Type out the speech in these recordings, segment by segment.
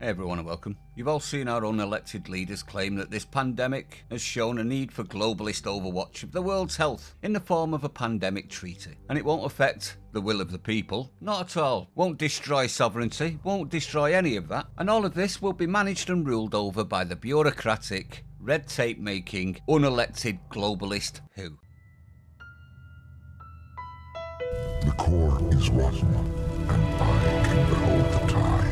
Hey everyone and welcome. You've all seen our unelected leaders claim that this pandemic has shown a need for globalist overwatch of the world's health in the form of a pandemic treaty. And it won't affect the will of the people, not at all. Won't destroy sovereignty, won't destroy any of that. And all of this will be managed and ruled over by the bureaucratic, red tape making, unelected globalist WHO. The core is one, and I can behold the tide.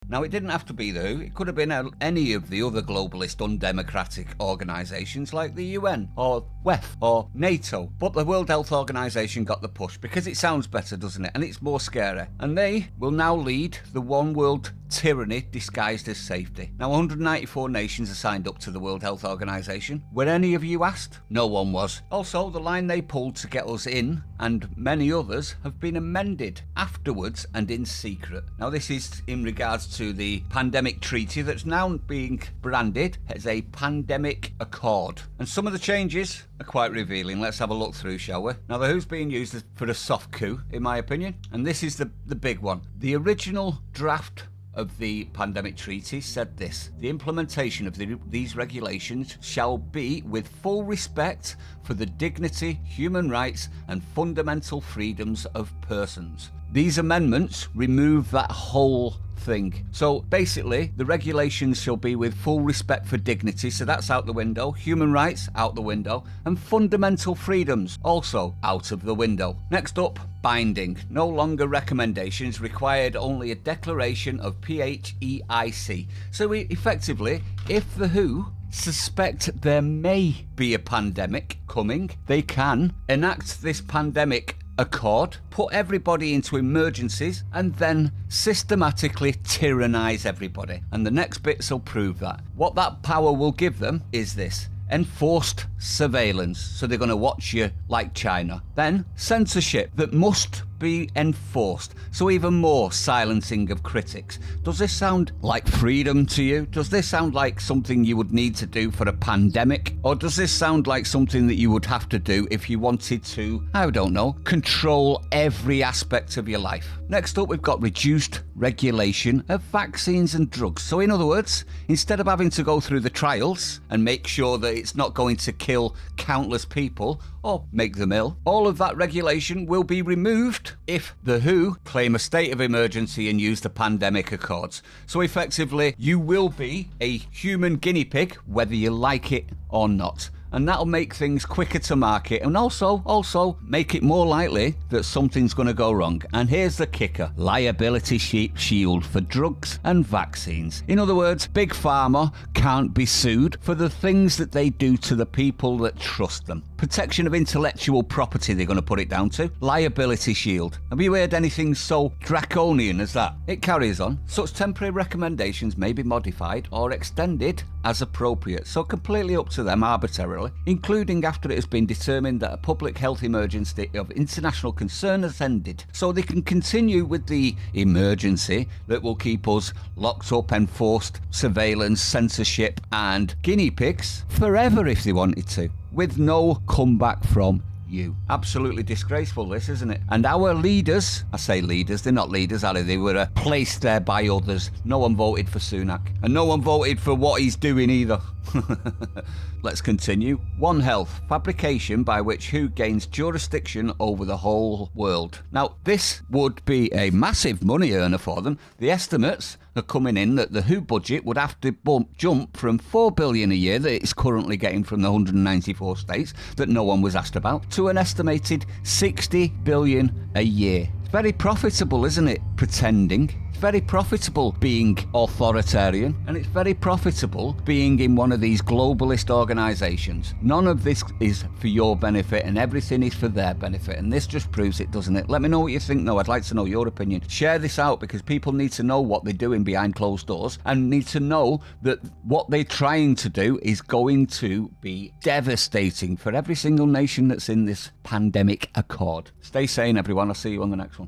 Now, it didn't have to be the WHO, it could have been any of the other globalist undemocratic organisations like the UN or W.H.O or NATO. But the World Health Organization got the push because it sounds better, doesn't it? And it's more scary. And they will now lead the one world tyranny disguised as safety. Now, 194 nations are signed up to the World Health Organization. Were any of you asked? No one was. Also, the line they pulled to get us in, and many others, have been amended afterwards and in secret. Now, this is in regards to the pandemic treaty that's now being branded as a pandemic accord. And some of the changes are quite revealing. Let's have a look through, shall we? Now, the WHO's being used for a soft coup, in my opinion, and this is the big one. The original draft of the pandemic treaty said this: the implementation of these regulations shall be with full respect for the dignity, human rights and fundamental freedoms of persons. These amendments remove that whole thing. So basically, the regulations shall be with full respect for dignity, so that's out the window, human rights out the window, and fundamental freedoms also out of the window. Next up, binding. No longer recommendations, required only a declaration of PHEIC. So effectively, if the WHO suspect there may be a pandemic coming, they can enact this pandemic accord, put everybody into emergencies, and then systematically tyrannize everybody. And the next bits will prove that. What that power will give them is this: enforced surveillance, so they're going to watch you like China. Then censorship that must be enforced, so even more silencing of critics. Does this sound like freedom to you? Does this sound like something you would need to do for a pandemic? Or does this sound like something that you would have to do if you wanted to, I don't know, control every aspect of your life? Next up, we've got reduced regulation of vaccines and drugs. So in other words, instead of having to go through the trials and make sure that it's not going to kill countless people or make them ill, all of that regulation will be removed if the WHO claim a state of emergency and use the pandemic accords. So effectively, you will be a human guinea pig, whether you like it or not. And that'll make things quicker to market, and also make it more likely that something's going to go wrong. And here's the kicker: liability shield for drugs and vaccines. In other words, Big Pharma can't be sued for the things that they do to the people that trust them. Protection of intellectual property, they're going to put it down to. Liability shield. Have you heard anything so draconian as that? It carries on. Such temporary recommendations may be modified or extended as appropriate, so completely up to them arbitrarily, including after it has been determined that a public health emergency of international concern has ended. So they can continue with the emergency that will keep us locked up, enforced surveillance, censorship and guinea pigs forever if they wanted to, with no comeback from you. Absolutely disgraceful, this, isn't it? And our leaders, I say leaders, they're not leaders, are they? They were placed there by others. No one voted for Sunak, and no one voted for what he's doing either. Let's continue. One Health, fabrication by which WHO gains jurisdiction over the whole world. Now, this would be a massive money earner for them. The estimates are coming in that the WHO budget would have to jump from $4 billion a year that it's currently getting from the 194 states that no one was asked about, to an estimated $60 billion a year. It's very profitable, isn't it? Pretending. It's very profitable being authoritarian, and it's very profitable being in one of these globalist organisations. None of this is for your benefit, and everything is for their benefit, and this just proves it, doesn't it? Let me know what you think, though. I'd like to know your opinion. Share this out, because people need to know what they're doing behind closed doors, and need to know that what they're trying to do is going to be devastating for every single nation that's in this pandemic accord. Stay sane, everyone. I'll see you on the next one.